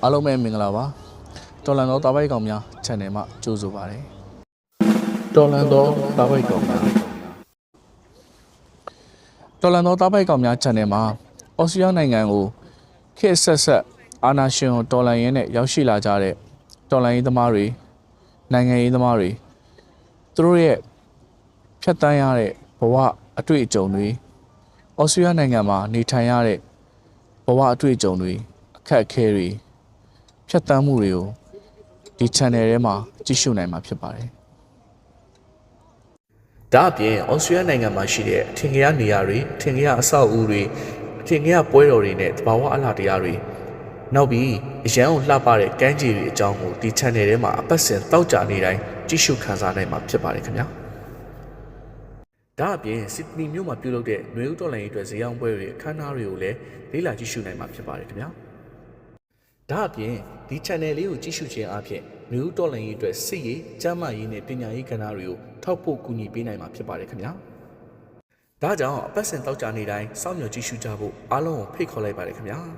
အားလုံးပဲမင်္ဂလာပါတော်လန်သောတာပိုက်ကောင်များ channel မှာကြိုဆိုပါရစေတော်လန်သောတာပိုက်ကောင်များတော်လန်သောတာပိုက်ကောင်များ channel မှာဩစတြေးလျနိုင်ငံကိုခေတ်ဆက်ဆက်အာဏာရှင်ကိုတော်လန်ရင်းနဲ့ရောက်ရှိလာကြတဲ့တော်လန်ရေးသမားတွေနိုင်ငံရေးသမားတွေသူတို့ရဲ့ဖြတ်တန်းရတဲ့ဘဝအတွေ့အကြုံတွေဩစတြေးလျနိုင်ငံမှာနေထိုင်ရတဲ့ဘဝအတွေ့အကြုံတွေအခက်အခဲတွေဖြတ်တန်းမှုတွေကိုဒီ channel ထဲမှာကြည့်ရှုနိုင်မှာဖြစ်ပါတယ်။ဒါအပြင်ဩစတြေးလျနိုင်ငံမှာရှိတဲ့အထင်ကြီးနေရာတွေအထင်ကြီးအဆောက်အဦတွေအထင်ကြီးပွဲတော်တွေနဲ့တဘာဝအလှတရားတွေနောက်ပြီးအရန်ကိုလှပတဲ့ကမ်းခြေတွေအကြောင်းကိုဒီ channel ထဲမှာအပတ်စဉ်တောက်ကြနေတိုင်းကြည့်ရှုခန်းစားနိုင်မှာဖြစ်ပါတယ်ခင်ဗျာ။ဒါအပြင်ဆစ်ဒနီမြို့မှာပြုလုပ်တဲ့နွေဦးတော်လှန်ရေးအတွက်ဇေယျပွဲတွေအခမ်းအနားတွေကိုလည်းလေ့လာကြည့်ရှုနိုင်မှာဖြစ်ပါတယ်ခင်ဗျာ။ဒါအပြင်ဒီ channel လေးကိုကြည့်ရှုခြင်းအပြင်မျိုးတော်လှန်ရေးအတွက်စစ်ရေးကျန်းမာရေးနဲ့ပညာရေးကဏ္ဍတွေကိုထောက်ပို့ကူညီပေးနိုင်မှာဖြစ်ပါတယ်ခင်ဗျာ။ဒါကြောင့်အပတ်စဉ်တောက်ကြနေတိုင်းစောင့်မျှော်ကြည့်ရှုကြဖို့အားလုံးကိုဖိတ်ခေါ်လိုက်ပါတယ်ခင်ဗျာ။